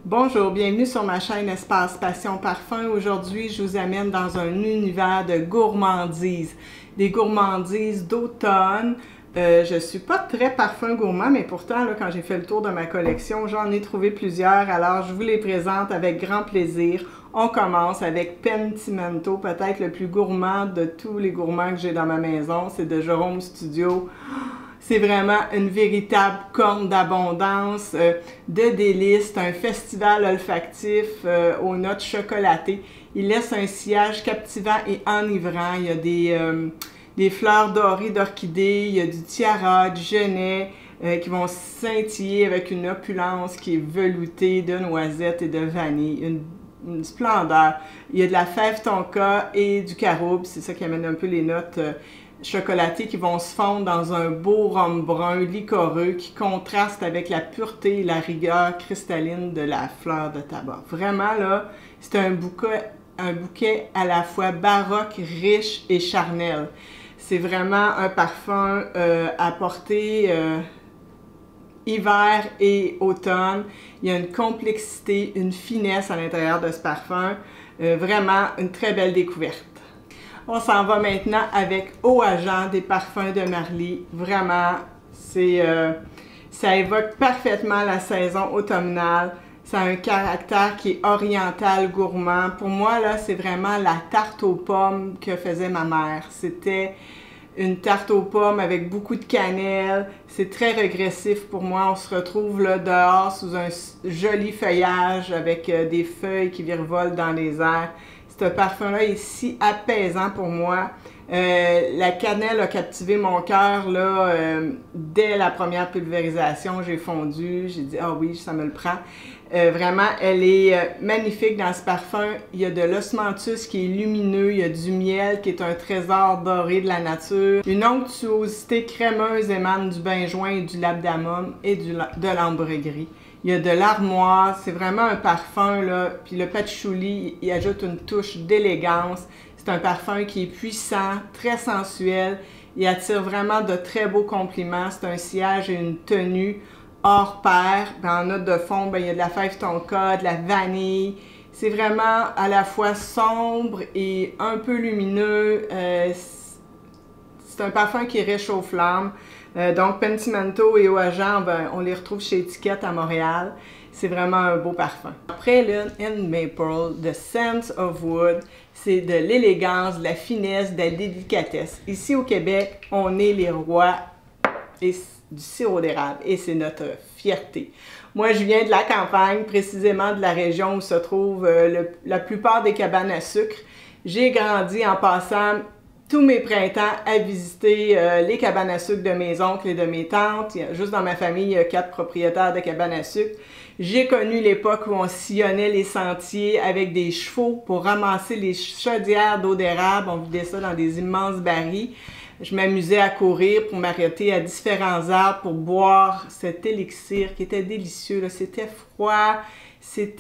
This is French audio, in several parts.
Bonjour, bienvenue sur ma chaîne Espace Passion Parfum. Aujourd'hui, je vous amène dans un univers de gourmandises. Des gourmandises d'automne. Je suis pas très parfum gourmand, mais pourtant, là, quand j'ai fait le tour de ma collection, j'en ai trouvé plusieurs. Alors, je vous les présente avec grand plaisir. On commence avec Pentimento, peut-être le plus gourmand de tous les gourmands que j'ai dans ma maison. C'est de Jérôme Studio. C'est vraiment une véritable corne d'abondance, de délices, un festival olfactif aux notes chocolatées. Il laisse un sillage captivant et enivrant. Il y a des fleurs dorées d'orchidées, il y a du tiara, du genêt qui vont scintiller avec une opulence qui est veloutée de noisettes et de vanille. Une splendeur. Il y a de la fève tonka et du caroube, c'est ça qui amène un peu les notes chocolatées qui vont se fondre dans un beau rhum brun liquoreux qui contraste avec la pureté et la rigueur cristalline de la fleur de tabac. Vraiment là, c'est un bouquet à la fois baroque, riche et charnel. C'est vraiment un parfum à porter hiver et automne. Il y a une complexité, une finesse à l'intérieur de ce parfum. Vraiment une très belle découverte. On s'en va maintenant avec Eau à Jean des parfums de Marly. Vraiment, ça évoque parfaitement la saison automnale. Ça a un caractère qui est oriental, gourmand. Pour moi, là, c'est vraiment la tarte aux pommes que faisait ma mère. C'était une tarte aux pommes avec beaucoup de cannelle. C'est très régressif pour moi. On se retrouve là dehors sous un joli feuillage avec des feuilles qui virevolent dans les airs. Ce parfum-là est si apaisant pour moi. La cannelle a captivé mon cœur là, dès la première pulvérisation. J'ai fondu, j'ai dit « Ah oui, ça me le prend ». Vraiment, elle est magnifique dans ce parfum. Il y a de l'osmanthus qui est lumineux, il y a du miel qui est un trésor doré de la nature. Une onctuosité crémeuse émane du benjoin et du labdamum et de l'ambre gris. Il y a de l'armoire, c'est vraiment un parfum, là. Puis le patchouli, il ajoute une touche d'élégance. C'est un parfum qui est puissant, très sensuel. Il attire vraiment de très beaux compliments. C'est un sillage et une tenue hors pair. En note de fond, ben, il y a de la fève tonka, de la vanille. C'est vraiment à la fois sombre et un peu lumineux. C'est un parfum qui est riche aux flammes. Donc, Pentimento et Eau à Jean, ben, on les retrouve chez Étiquette à Montréal. C'est vraiment un beau parfum. Praline and Maple, The Scent of Wood, c'est de l'élégance, de la finesse, de la délicatesse. Ici au Québec, on est les rois du sirop d'érable et c'est notre fierté. Moi, je viens de la campagne, précisément de la région où se trouvent la plupart des cabanes à sucre. J'ai grandi en passant tous mes printemps à visiter les cabanes à sucre de mes oncles et de mes tantes. Juste dans ma famille, il y a 4 propriétaires de cabanes à sucre. J'ai connu l'époque où on sillonnait les sentiers avec des chevaux pour ramasser les chaudières d'eau d'érable. On vidait ça dans des immenses barils. Je m'amusais à courir pour m'arrêter à différents arbres pour boire cet élixir qui était délicieux. C'était froid, c'est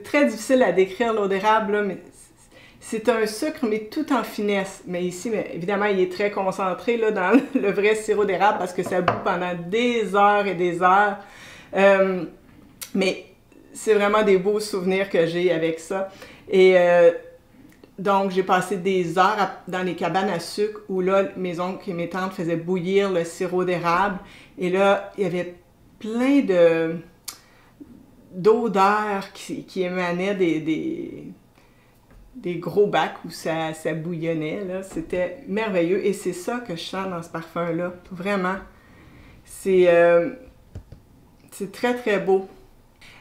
très difficile à décrire l'eau d'érable, mais c'est un sucre, mais tout en finesse. Mais ici, évidemment, il est très concentré là, dans le vrai sirop d'érable parce que ça bout pendant des heures et des heures. Mais c'est vraiment des beaux souvenirs que j'ai avec ça. Et donc, j'ai passé des heures dans les cabanes à sucre où là, mes oncles et mes tantes faisaient bouillir le sirop d'érable. Et là, il y avait plein d'odeurs qui émanaient des gros bacs où ça bouillonnait. C'était merveilleux et c'est ça que je sens dans ce parfum-là. Vraiment. C'est très, très beau.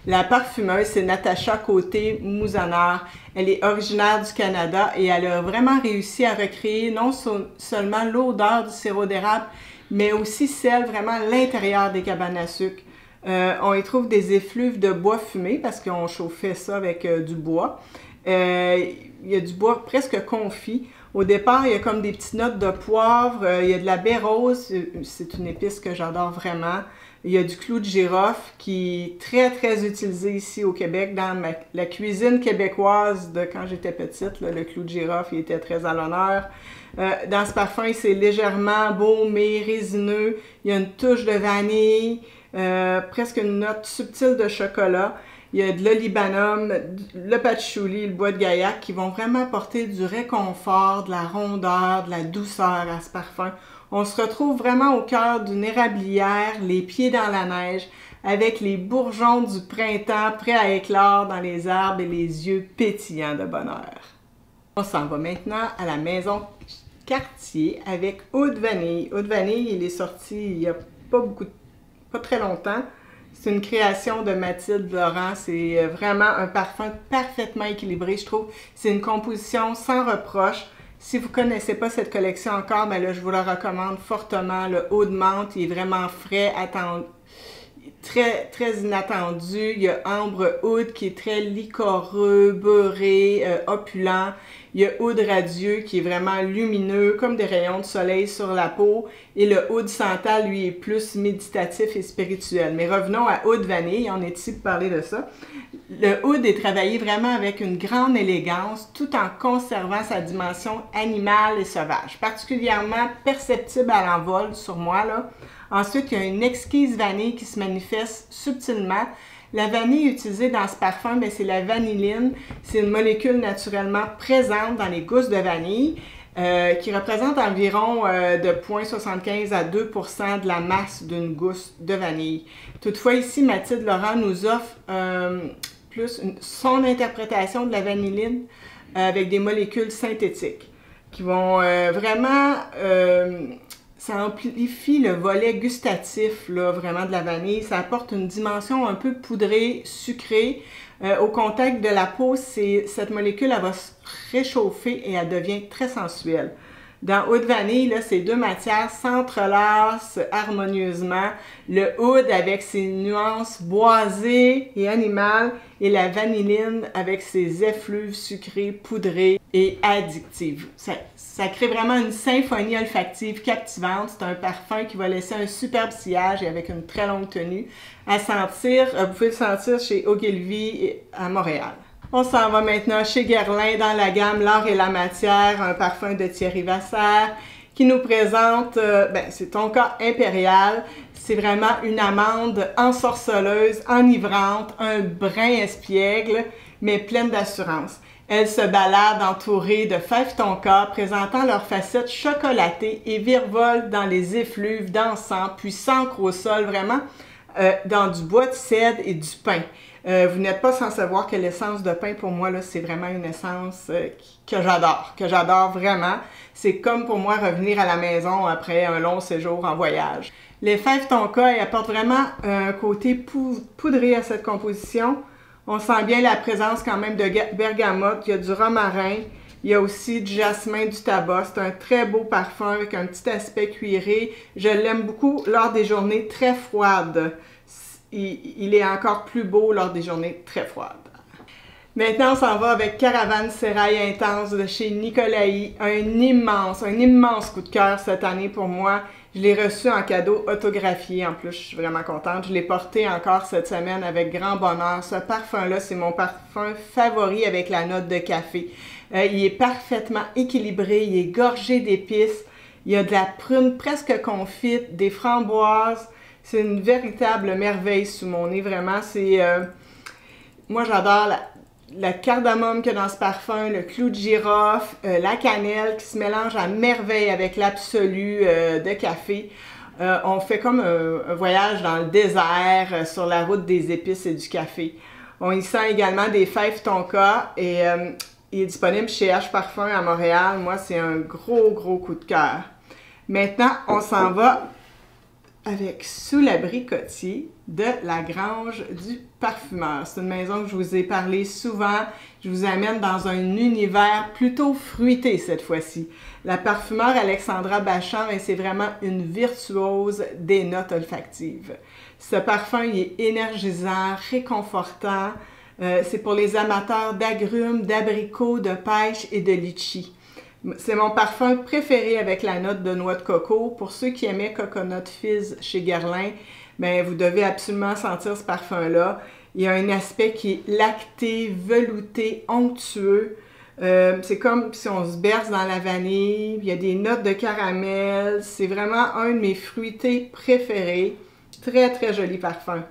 La parfumeuse, c'est Natacha Côté Mouzanard. Elle est originaire du Canada et elle a vraiment réussi à recréer non seulement l'odeur du sirop d'érable, mais aussi celle vraiment l'intérieur des cabanes à sucre. On y trouve des effluves de bois fumé parce qu'on chauffait ça avec du bois. Il y a du bois presque confit. Au départ, il y a comme des petites notes de poivre. Il y a de la baie rose. C'est une épice que j'adore vraiment. Il y a du clou de girofle qui est très, très utilisé ici au Québec dans la cuisine québécoise de quand j'étais petite. Là, le clou de girofle il était très à l'honneur. Dans ce parfum, c'est légèrement baumé, résineux. Il y a une touche de vanille. presque une note subtile de chocolat. Il y a de l'olibanum, le patchouli, le bois de gaillac qui vont vraiment apporter du réconfort, de la rondeur, de la douceur à ce parfum. On se retrouve vraiment au cœur d'une érablière, les pieds dans la neige, avec les bourgeons du printemps prêts à éclore dans les arbres et les yeux pétillants de bonheur. On s'en va maintenant à la maison Cartier avec Oud Vanille. Oud Vanille, il est sorti il n'y a pas très longtemps. C'est une création de Mathilde Laurent. C'est vraiment un parfum parfaitement équilibré, je trouve. C'est une composition sans reproche. Si vous ne connaissez pas cette collection encore, ben là, je vous la recommande fortement. Le Oud Menthe, il est vraiment frais, très inattendu. Il y a Ambre Oud qui est très liquoreux, beurré, opulent. Il y a Oud Radieux qui est vraiment lumineux, comme des rayons de soleil sur la peau. Et le Oud Santal, lui, est plus méditatif et spirituel. Mais revenons à Oud Vanille, on est ici pour parler de ça. Le Oud est travaillé vraiment avec une grande élégance, tout en conservant sa dimension animale et sauvage, particulièrement perceptible à l'envol sur moi, là. Ensuite, il y a une exquise vanille qui se manifeste subtilement. La vanille utilisée dans ce parfum, c'est la vanilline. C'est une molécule naturellement présente dans les gousses de vanille qui représente environ de 0,75 à 2% de la masse d'une gousse de vanille. Toutefois, ici, Mathilde Laurent nous offre son interprétation de la vanilline avec des molécules synthétiques qui vont vraiment... ça amplifie le volet gustatif là, vraiment de la vanille. Ça apporte une dimension un peu poudrée, sucrée. Au contact de la peau, cette molécule elle va se réchauffer et elle devient très sensuelle. Dans Oud Vanille, là, ces deux matières s'entrelacent harmonieusement. Le oud avec ses nuances boisées et animales et la vanilline avec ses effluves sucrés, poudrés et addictives. Ça crée vraiment une symphonie olfactive captivante. C'est un parfum qui va laisser un superbe sillage et avec une très longue tenue à sentir. Vous pouvez le sentir chez Ogilvy à Montréal. On s'en va maintenant chez Guerlain dans la gamme L'Art et la Matière, un parfum de Thierry Vasseur qui nous présente, c'est Tonka Impérial. C'est vraiment une amande ensorceleuse, enivrante, un brin espiègle, mais pleine d'assurance. Elle se balade entourée de fèves tonka, présentant leurs facettes chocolatées et virevolent dans les effluves d'encens, puis s'ancrent au sol vraiment dans du bois de cèdre et du pin. Vous n'êtes pas sans savoir que l'essence de pin, pour moi, c'est vraiment une essence que j'adore vraiment. C'est comme pour moi revenir à la maison après un long séjour en voyage. Les fèves tonka apportent vraiment un côté poudré à cette composition. On sent bien la présence quand même de bergamote, il y a du romarin, il y a aussi du jasmin, du tabac. C'est un très beau parfum avec un petit aspect cuiré. Je l'aime beaucoup lors des journées très froides. Il est encore plus beau lors des journées très froides. Maintenant, on s'en va avec Caravane Sérail Intense de chez Nicolai. Un immense coup de cœur cette année pour moi. Je l'ai reçu en cadeau autographié. En plus, je suis vraiment contente. Je l'ai porté encore cette semaine avec grand bonheur. Ce parfum-là, c'est mon parfum favori avec la note de café. Il est parfaitement équilibré. Il est gorgé d'épices. Il y a de la prune presque confite, des framboises. C'est une véritable merveille sous mon nez, vraiment. Moi, j'adore la cardamome qu'il y a dans ce parfum, le clou de girofle, la cannelle qui se mélange à merveille avec l'absolu de café. On fait comme un voyage dans le désert sur la route des épices et du café. On y sent également des fèves tonka et il est disponible chez H Parfum à Montréal. Moi, c'est un gros coup de cœur. Maintenant, on s'en va avec Sous l'abricotier de La Grange du Parfumeur. C'est une maison que je vous ai parlé souvent. Je vous amène dans un univers plutôt fruité cette fois-ci. La parfumeur Alexandra Bachand, c'est vraiment une virtuose des notes olfactives. Ce parfum, il est énergisant, réconfortant. C'est pour les amateurs d'agrumes, d'abricots, de pêche et de litchi. C'est mon parfum préféré avec la note de noix de coco. Pour ceux qui aimaient Coconut Fizz chez Guerlain, vous devez absolument sentir ce parfum-là. Il y a un aspect qui est lacté, velouté, onctueux. C'est comme si on se berce dans la vanille. Il y a des notes de caramel. C'est vraiment un de mes fruités préférés. Très, très joli parfum.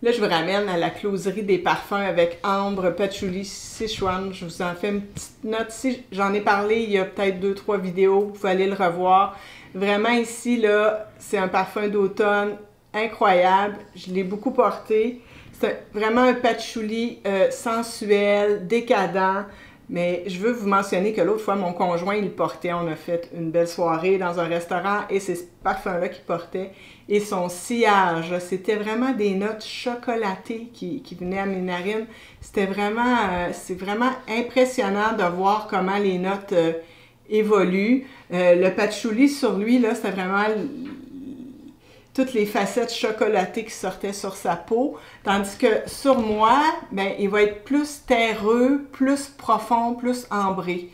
Là, je vous ramène à la closerie des parfums avec Ambre, Patchouli, Sichuan. Je vous en fais une petite note ici. J'en ai parlé il y a peut-être 2-3 vidéos. Vous pouvez aller le revoir. Vraiment ici, là, c'est un parfum d'automne incroyable. Je l'ai beaucoup porté. C'est vraiment un patchouli sensuel, décadent. Mais je veux vous mentionner que l'autre fois, mon conjoint, il le portait. On a fait une belle soirée dans un restaurant et c'est ce parfum-là qu'il portait. Et son sillage, c'était vraiment des notes chocolatées qui venaient à mes narines. C'était vraiment, c'est vraiment impressionnant de voir comment les notes évoluent. Le patchouli sur lui, là, c'était vraiment toutes les facettes chocolatées qui sortaient sur sa peau, tandis que sur moi, ben, il va être plus terreux, plus profond, plus ambré.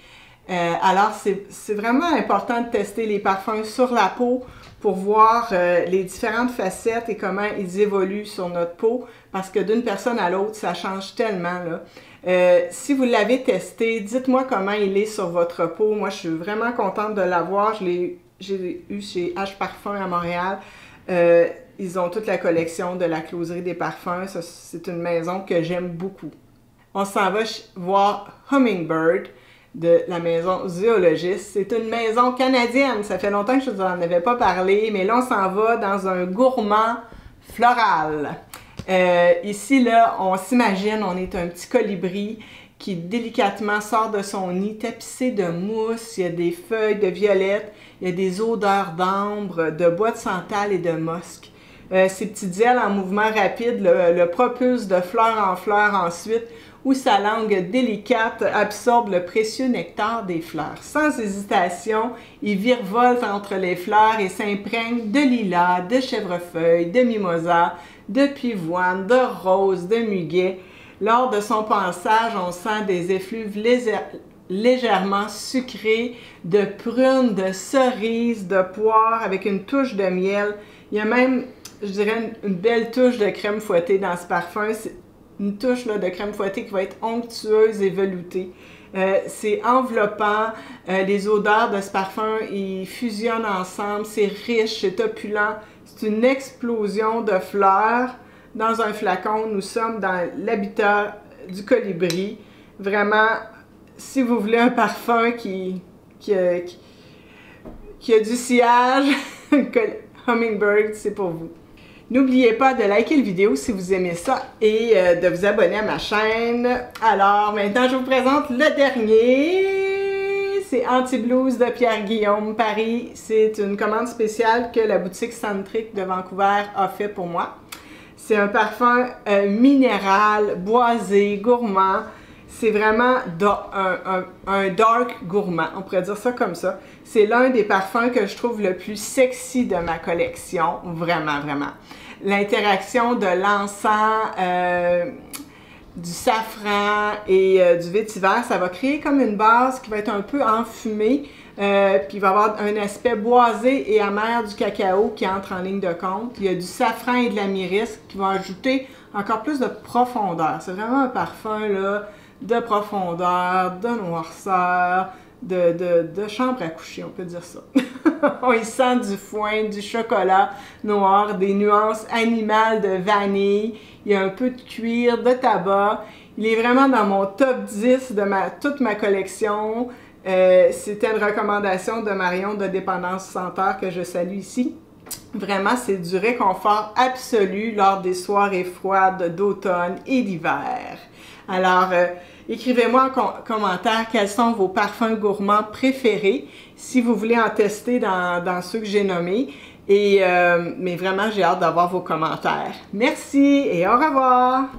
Alors, c'est vraiment important de tester les parfums sur la peau pour voir les différentes facettes et comment ils évoluent sur notre peau, parce que d'une personne à l'autre, ça change tellement, là. Si vous l'avez testé, dites-moi comment il est sur votre peau. Moi, je suis vraiment contente de l'avoir. J'ai eu chez H Parfum à Montréal. Ils ont toute la collection de la closerie des parfums. C'est une maison que j'aime beaucoup. On s'en va voir Hummingbird de la maison Zoologist. C'est une maison canadienne. Ça fait longtemps que je ne vous en avais pas parlé, mais là, on s'en va dans un gourmand floral. Ici, là, on s'imagine, on est un petit colibri qui délicatement sort de son nid, tapissé de mousse, il y a des feuilles de violette, il y a des odeurs d'ambre, de bois de santal et de musc. Ces petites ailes en mouvement rapide le propulsent de fleur en fleur ensuite, où sa langue délicate absorbe le précieux nectar des fleurs. Sans hésitation, il virevolte entre les fleurs et s'imprègne de lilas, de chèvrefeuille, de mimosa, de pivoine, de rose, de muguet. Lors de son passage, on sent des effluves légèrement sucrés, de prunes, de cerises, de poires, avec une touche de miel. Il y a même, je dirais, une belle touche de crème fouettée dans ce parfum. C'est une touche là, de crème fouettée qui va être onctueuse et veloutée. C'est enveloppant, les odeurs de ce parfum, ils fusionnent ensemble, c'est riche, c'est opulent. C'est une explosion de fleurs. Dans un flacon, nous sommes dans l'habitat du colibri. Vraiment, si vous voulez un parfum qui a du sillage, Hummingbird, c'est pour vous. N'oubliez pas de liker la vidéo si vous aimez ça et de vous abonner à ma chaîne. Alors, maintenant, je vous présente le dernier. C'est Anti-Blues de Pierre-Guillaume Paris. C'est une commande spéciale que la boutique Scentric de Vancouver a fait pour moi. C'est un parfum minéral, boisé, gourmand. C'est vraiment un dark gourmand, on pourrait dire ça comme ça. C'est l'un des parfums que je trouve le plus sexy de ma collection, vraiment, vraiment. L'interaction de l'encens, du safran et du vétiver, ça va créer comme une base qui va être un peu enfumée, puis il va avoir un aspect boisé et amer du cacao qui entre en ligne de compte. Il y a du safran et de la myrrhe qui vont ajouter encore plus de profondeur. C'est vraiment un parfum là, de profondeur, de noirceur, de chambre à coucher, on peut dire ça. On y sent du foin, du chocolat noir, des nuances animales de vanille, il y a un peu de cuir, de tabac. Il est vraiment dans mon top 10 de toute ma collection. C'était une recommandation de Marion de Dépendance Senteur que je salue ici. Vraiment, c'est du réconfort absolu lors des soirées froides d'automne et d'hiver. Alors, écrivez-moi en commentaire quels sont vos parfums gourmands préférés, si vous voulez en tester dans ceux que j'ai nommés. Mais vraiment, j'ai hâte d'avoir vos commentaires. Merci et au revoir!